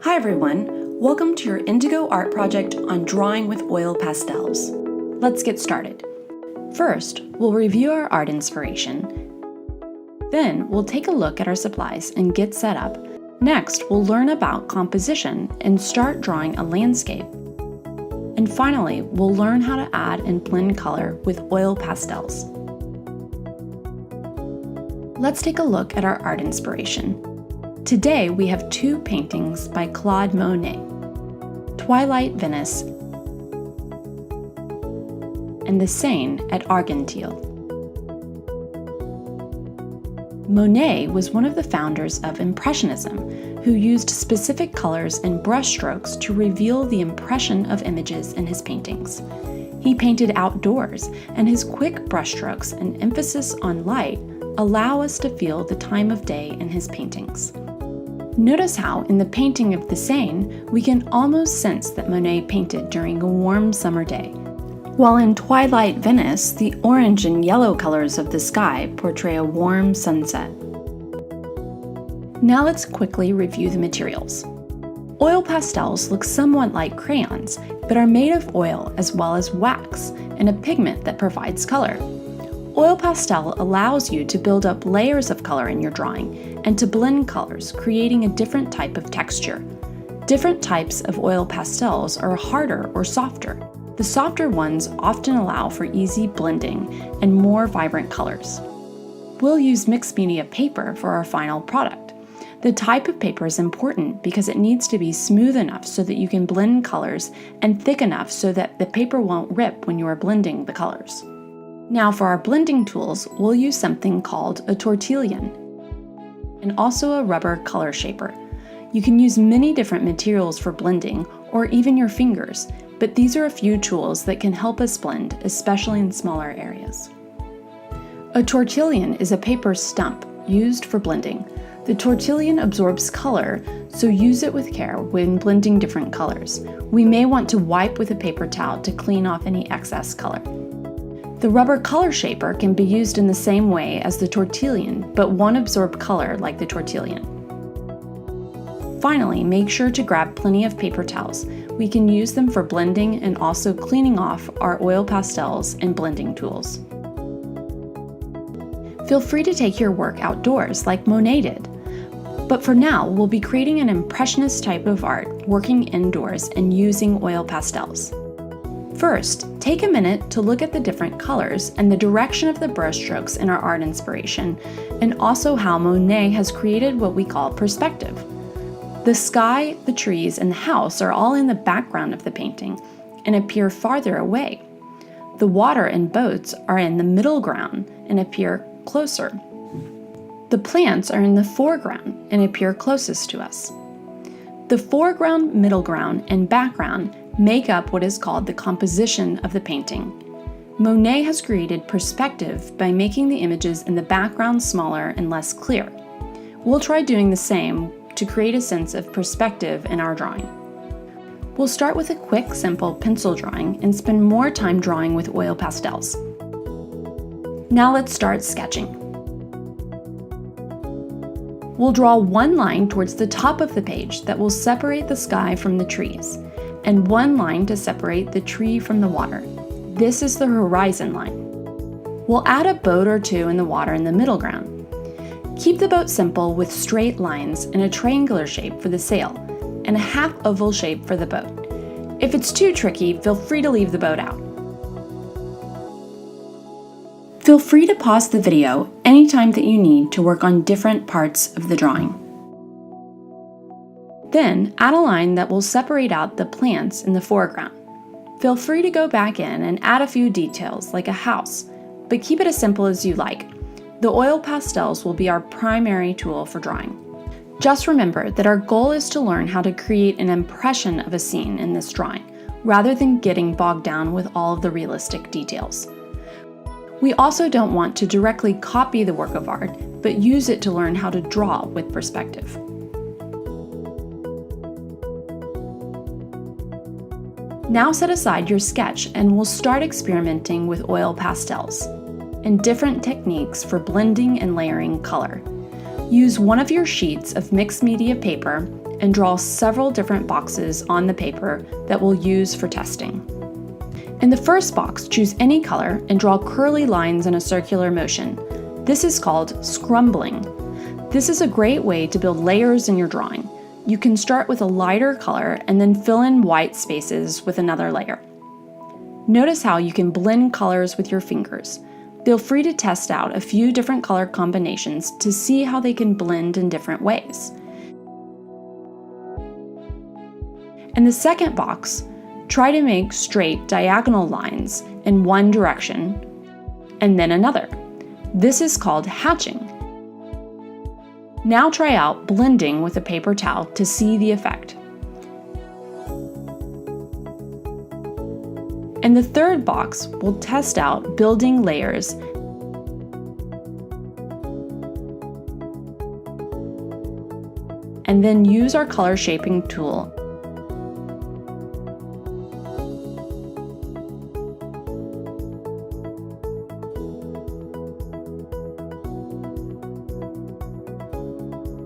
Hi everyone, welcome to your Indigo art project on drawing with oil pastels. Let's get started. First, we'll review our art inspiration. Then, we'll take a look at our supplies and get set up. Next, we'll learn about composition and start drawing a landscape. And finally, we'll learn how to add and blend color with oil pastels. Let's take a look at our art inspiration. Today we have two paintings by Claude Monet, Twilight Venice and the Seine at Argenteuil. Monet was one of the founders of Impressionism, who used specific colors and brushstrokes to reveal the impression of images in his paintings. He painted outdoors, and his quick brushstrokes and emphasis on light allow us to feel the time of day in his paintings. Notice how, in the painting of the Seine, we can almost sense that Monet painted during a warm summer day. While in Twilight Venice, the orange and yellow colors of the sky portray a warm sunset. Now let's quickly review the materials. Oil pastels look somewhat like crayons, but are made of oil as well as wax, and a pigment that provides color. Oil pastel allows you to build up layers of color in your drawing and to blend colors, creating a different type of texture. Different types of oil pastels are harder or softer. The softer ones often allow for easy blending and more vibrant colors. We'll use mixed media paper for our final product. The type of paper is important because it needs to be smooth enough so that you can blend colors and thick enough so that the paper won't rip when you are blending the colors. Now for our blending tools, we'll use something called a tortillon and also a rubber color shaper. You can use many different materials for blending or even your fingers, but these are a few tools that can help us blend, especially in smaller areas. A tortillon is a paper stump used for blending. The tortillon absorbs color, so use it with care when blending different colors. We may want to wipe with a paper towel to clean off any excess color. The rubber color shaper can be used in the same way as the tortillon, but won't absorb color like the tortillon. Finally, make sure to grab plenty of paper towels. We can use them for blending and also cleaning off our oil pastels and blending tools. Feel free to take your work outdoors like Monet did. But for now, we'll be creating an impressionist type of art, working indoors and using oil pastels. First, take a minute to look at the different colors and the direction of the brushstrokes in our art inspiration, and also how Monet has created what we call perspective. The sky, the trees, and the house are all in the background of the painting and appear farther away. The water and boats are in the middle ground and appear closer. The plants are in the foreground and appear closest to us. The foreground, middle ground, and background make up what is called the composition of the painting. Monet has created perspective by making the images in the background smaller and less clear. We'll try doing the same to create a sense of perspective in our drawing. We'll start with a quick, simple pencil drawing and spend more time drawing with oil pastels. Now let's start sketching. We'll draw one line towards the top of the page that will separate the sky from the trees, and one line to separate the tree from the water. This is the horizon line. We'll add a boat or two in the water in the middle ground. Keep the boat simple with straight lines and a triangular shape for the sail, and a half oval shape for the boat. If it's too tricky, feel free to leave the boat out. Feel free to pause the video anytime that you need to work on different parts of the drawing. Then, add a line that will separate out the plants in the foreground. Feel free to go back in and add a few details like a house, but keep it as simple as you like. The oil pastels will be our primary tool for drawing. Just remember that our goal is to learn how to create an impression of a scene in this drawing, rather than getting bogged down with all of the realistic details. We also don't want to directly copy the work of art, but use it to learn how to draw with perspective. Now set aside your sketch and we'll start experimenting with oil pastels and different techniques for blending and layering color. Use one of your sheets of mixed media paper and draw several different boxes on the paper that we'll use for testing. In the first box, choose any color and draw curly lines in a circular motion. This is called scrumbling. This is a great way to build layers in your drawing. You can start with a lighter color and then fill in white spaces with another layer. Notice how you can blend colors with your fingers. Feel free to test out a few different color combinations to see how they can blend in different ways. In the second box, try to make straight diagonal lines in one direction and then another. This is called hatching. Now try out blending with a paper towel to see the effect. In the third box, we'll test out building layers and then use our color shaping tool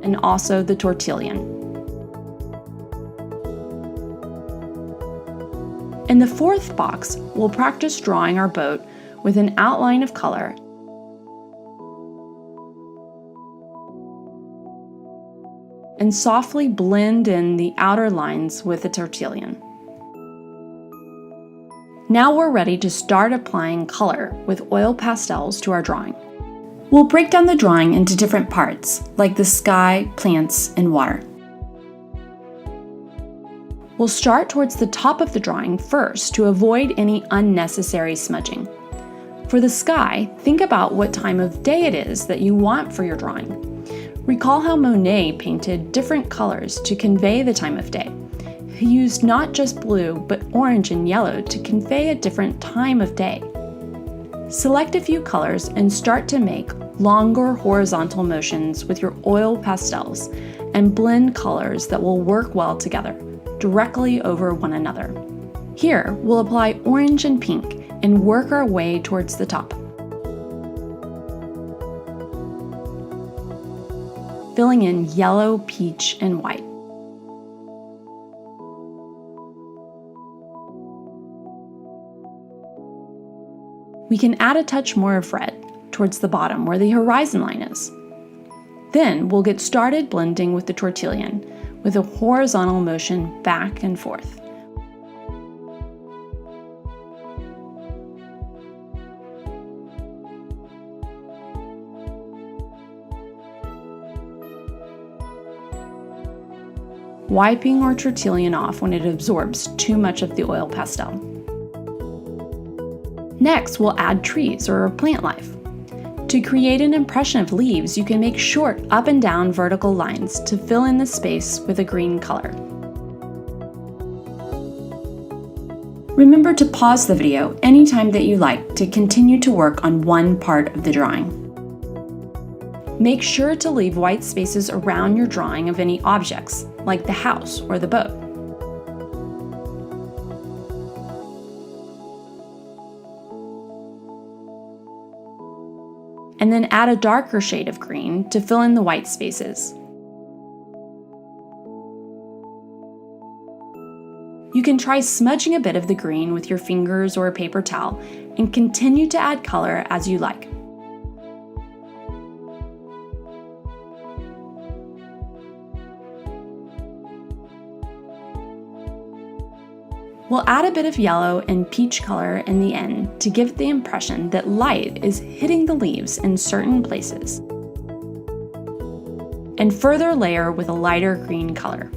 and also the tortillon. In the fourth box, we'll practice drawing our boat with an outline of color and softly blend in the outer lines with the tortillon. Now we're ready to start applying color with oil pastels to our drawing. We'll break down the drawing into different parts, like the sky, plants, and water. We'll start towards the top of the drawing first to avoid any unnecessary smudging. For the sky, think about what time of day it is that you want for your drawing. Recall how Monet painted different colors to convey the time of day. He used not just blue, but orange and yellow to convey a different time of day. Select a few colors and start to make longer horizontal motions with your oil pastels and blend colors that will work well together, directly over one another. Here, we'll apply orange and pink and work our way towards the top, filling in yellow, peach, and white. We can add a touch more of red towards the bottom where the horizon line is. Then we'll get started blending with the tortillon with a horizontal motion back and forth. Wiping our tortillon off when it absorbs too much of the oil pastel. Next, we'll add trees or plant life. To create an impression of leaves, you can make short up and down vertical lines to fill in the space with a green color. Remember to pause the video anytime that you like to continue to work on one part of the drawing. Make sure to leave white spaces around your drawing of any objects, like the house or the boat. And then add a darker shade of green to fill in the white spaces. You can try smudging a bit of the green with your fingers or a paper towel and continue to add color as you like. We'll add a bit of yellow and peach color in the end to give the impression that light is hitting the leaves in certain places, and further layer with a lighter green color.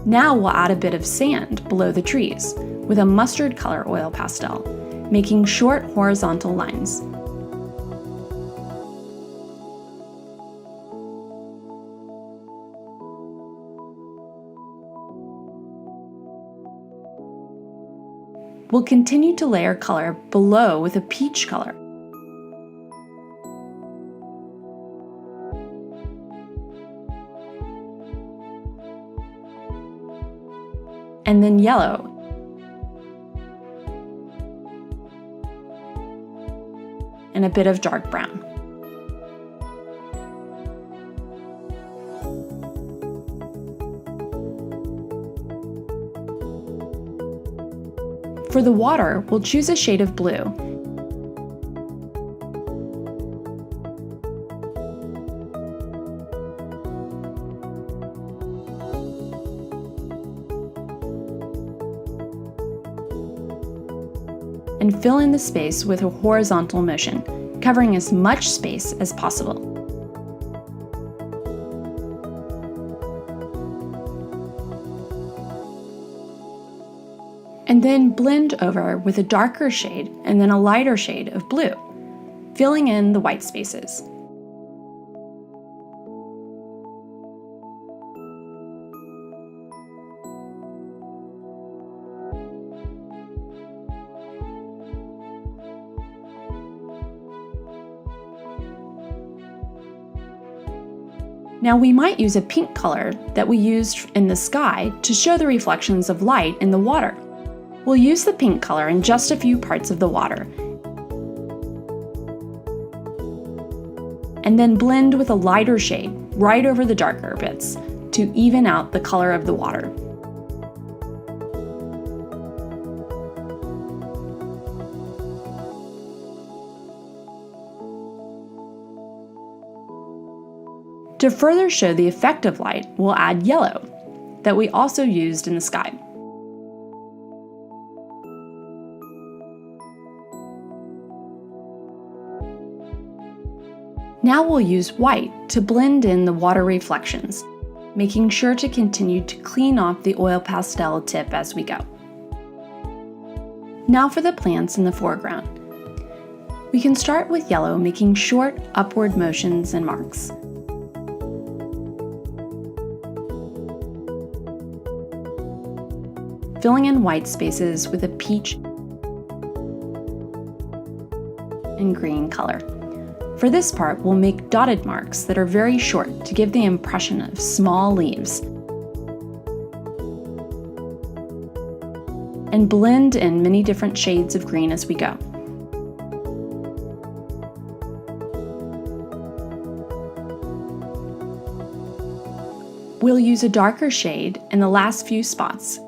Now we'll add a bit of sand below the trees with a mustard color oil pastel, making short horizontal lines. We'll continue to layer color below with a peach color. and then yellow, and a bit of dark brown. For the water, we'll choose a shade of blue. And fill in the space with a horizontal motion, covering as much space as possible. And then blend over with a darker shade and then a lighter shade of blue, filling in the white spaces. Now we might use a pink color that we used in the sky to show the reflections of light in the water. We'll use the pink color in just a few parts of the water, and then blend with a lighter shade right over the darker bits to even out the color of the water. To further show the effect of light, we'll add yellow that we also used in the sky. Now we'll use white to blend in the water reflections, making sure to continue to clean off the oil pastel tip as we go. Now for the plants in the foreground. We can start with yellow, making short upward motions and marks. Filling in white spaces with a peach and green color. For this part, we'll make dotted marks that are very short to give the impression of small leaves. And blend in many different shades of green as we go. We'll use a darker shade in the last few spots.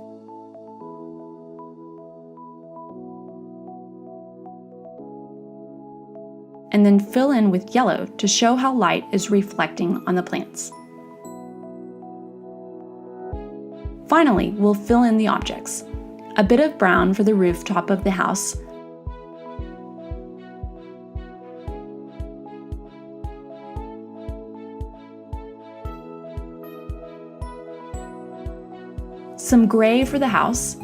And then fill in with yellow to show how light is reflecting on the plants. Finally, we'll fill in the objects. A bit of brown for the rooftop of the house, some gray for the house,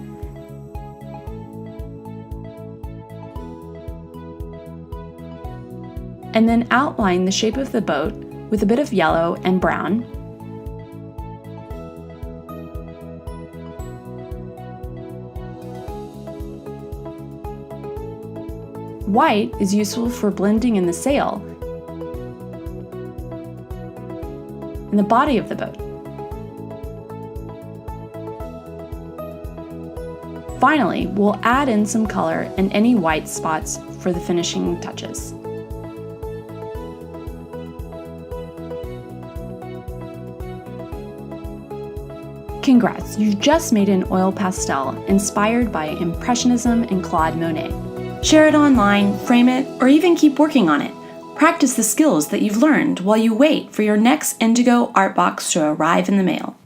and then outline the shape of the boat with a bit of yellow and brown. White is useful for blending in the sail and the body of the boat. Finally, we'll add in some color and any white spots for the finishing touches. Congrats, you've just made an oil pastel inspired by Impressionism and Claude Monet. Share it online, frame it, or even keep working on it. Practice the skills that you've learned while you wait for your next Indigo art box to arrive in the mail.